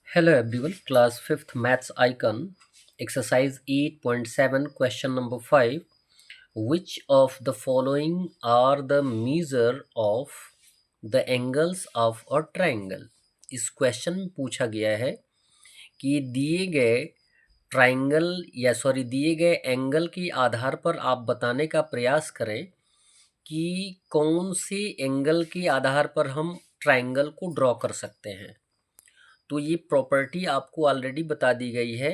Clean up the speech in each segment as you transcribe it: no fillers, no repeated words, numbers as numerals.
Hello everyone, class 5th maths icon, exercise 8.7, question number 5. Which of the following are the measure of the angles of a triangle? इस question में पूछा गया है कि दिए गए दिए गए एंगल के आधार पर आप बताने का प्रयास करें कि कौन से एंगल के आधार पर हम ट्राइंगल को ड्रॉ कर सकते हैं। तो ये प्रॉपर्टी आपको ऑलरेडी बता दी गई है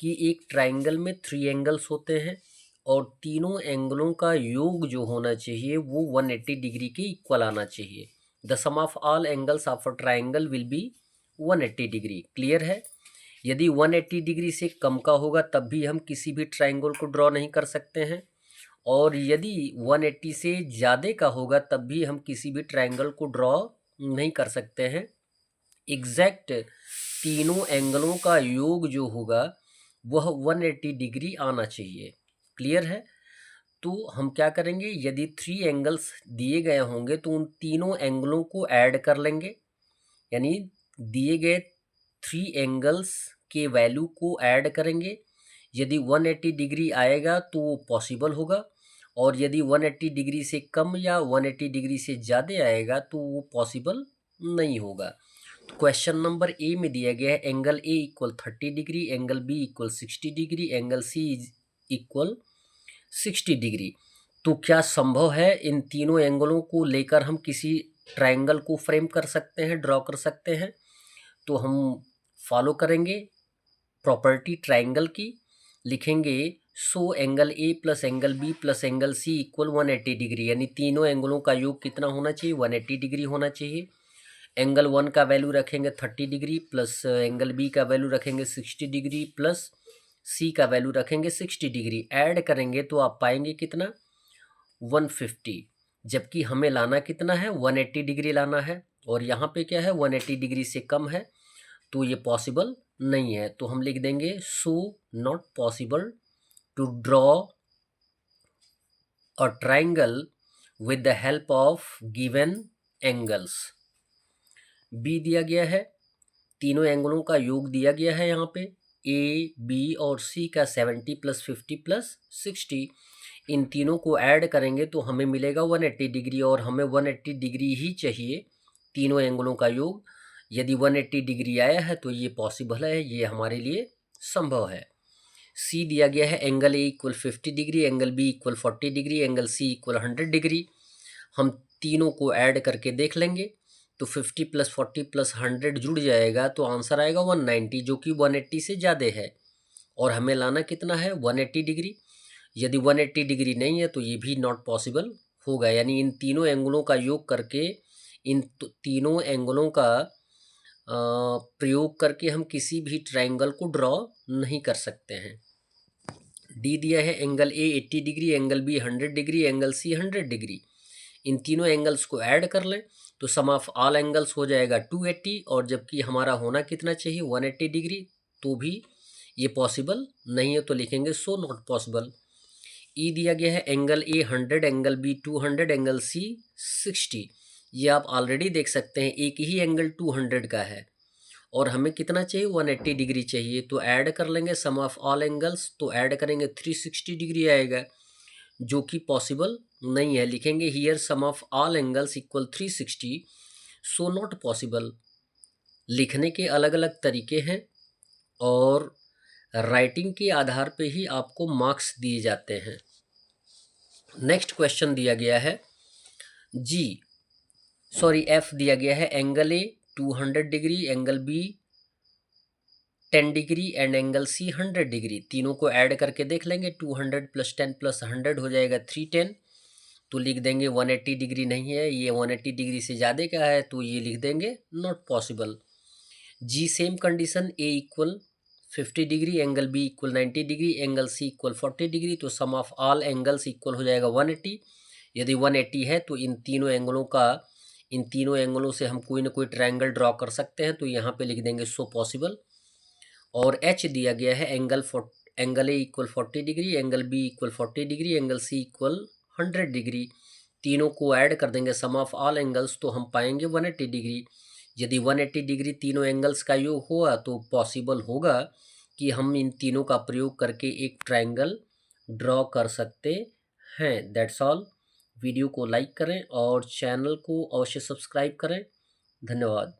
कि एक ट्राइंगल में 3 एंगल्स होते हैं और तीनों एंगलों का योग जो होना चाहिए वो 180 डिग्री के इक्वल आना चाहिए। The sum of all angles of a triangle will be 180 degree. Clear है? यदि 180 डिग्री से कम का होगा तब भी हम किसी भी ट्राइंगल को ड्रॉ नहीं कर सकते हैं, और यदि 180 से ज़्यादा का होगा तब भी हम किसी भी ट्राइंगल को ड्रॉ नहीं कर सकते हैं। एग्जैक्ट तीनों एंगलों का योग जो होगा वह 180 डिग्री आना चाहिए। क्लियर है? तो हम क्या करेंगे, यदि 3 एंगल्स दिए गए होंगे तो उन तीनों एंगलों को ऐड कर लेंगे, यानी दिए गए 3 एंगल्स के वैल्यू को ऐड करेंगे। यदि 180 डिग्री आएगा तो वो पॉसिबल होगा, और यदि 180 डिग्री से कम या 180 डिग्री से ज़्यादा आएगा तो वो पॉसिबल नहीं होगा। क्वेश्चन नंबर ए में दिया गया है angle A equal 30 degree, angle B equal 60 degree, angle C equal 60 degree. तो क्या संभव है इन तीनों एंगलों को लेकर हम किसी ट्राइंगल को फ्रेम कर सकते हैं, ड्रॉ कर सकते हैं? तो हम फॉलो करेंगे प्रॉपर्टी ट्राइंगल की। लिखेंगे so angle A plus angle B plus angle C equal 180 degree, यानी तीनों एंगलों का योग कितना होना चाहिए? 180 डिग्री होना चाहिए। एंगल 1 का वैल्यू रखेंगे 30 डिग्री, प्लस एंगल बी का वैल्यू रखेंगे 60 डिग्री, प्लस सी का वैल्यू रखेंगे 60 डिग्री। ऐड करेंगे तो आप पाएंगे कितना? 150। जबकि हमें लाना कितना है? 180 डिग्री लाना है, और यहाँ पे क्या है? 180 डिग्री से कम है, तो ये पॉसिबल नहीं है। तो हम लिख देंगे so not possible to draw a triangle with the help of given angles. B दिया गया है, तीनों एंगलों का योग दिया गया है यहाँ पे, ए बी और सी का 70 प्लस 50 प्लस 60। इन तीनों को ऐड करेंगे तो हमें मिलेगा 180 डिग्री, और हमें 180 डिग्री ही चाहिए तीनों एंगलों का योग। यदि 180 डिग्री आया है तो ये पॉसिबल है, ये हमारे लिए संभव है। सी दिया गया है angle A equal 50 degree, angle B equal 40 degree, angle C equal 100 degree. हम तीनों को ऐड करके देख लेंगे तो 50 प्लस 40 प्लस 100 जुड़ जाएगा, तो आंसर आएगा 190, जो कि 180 से ज़्यादा है। और हमें लाना कितना है? 180 डिग्री। यदि 180 डिग्री नहीं है तो ये भी नॉट पॉसिबल होगा, यानी इन तीनों एंगलों का योग करके, इन तीनों एंगलों का प्रयोग करके हम किसी भी ट्राइंगल को ड्रॉ नहीं कर सकते हैं। डी दिया है angle A 80 degree, angle B 100 degree, angle C 100 degree. इन तीनों एंगल्स को ऐड कर लें तो सम ऑफ ऑल एंगल्स हो जाएगा 280, और जबकि हमारा होना कितना चाहिए? 180 डिग्री, तो भी ये पॉसिबल नहीं है, तो लिखेंगे सो नॉट पॉसिबल। ई दिया गया है angle A 100, angle B 200, angle C 60। ये आप ऑलरेडी देख सकते हैं, एक ही एंगल 200 का है और हमें कितना चाहिए? 180 डिग्री चाहिए। तो ऐड कर लेंगे सम ऑफ ऑल एंगल्स, तो ऐड करेंगे 360 डिग्री आएगा, जो कि पॉसिबल नहीं है। लिखेंगे here sum of all angles equal 360, so not possible. लिखने के अलग अलग तरीके हैं और राइटिंग के आधार पे ही आपको मार्क्स दिए जाते हैं। नेक्स्ट क्वेश्चन दिया गया है एफ दिया गया है angle A 200 degree, angle B 10 degree and angle C 100 degree. तीनों को ऐड करके देख लेंगे, 200 प्लस 10 प्लस 100 हो जाएगा 310। तो लिख देंगे 180 डिग्री नहीं है, ये 180 डिग्री से ज़्यादा का है, तो ये लिख देंगे not possible. G same condition, A equal 50 degree, angle B equal 90 degree, angle C equal 40 degree, तो sum of all angles equal हो जाएगा 180। यदि 180 है तो इन तीनों एंगलों से हम कोई ना कोई ट्रायंगल ड्रॉ कर सकते हैं, तो यहाँ पे लिख देंगे सो पॉसिबल। और एच दिया गया है angle A equal 40 degree, angle B equal 40 degree, angle C equal 100 degree. तीनों को ऐड कर देंगे सम ऑफ ऑल एंगल्स, तो हम पाएंगे 180 डिग्री। यदि 180 डिग्री तीनों एंगल्स का योग हुआ तो पॉसिबल होगा कि हम इन तीनों का प्रयोग करके एक ट्रायंगल ड्रॉ कर सकते हैं। That's all. वीडियो को लाइक करें और चैनल को अवश्य सब्सक्राइब करें। धन्यवाद।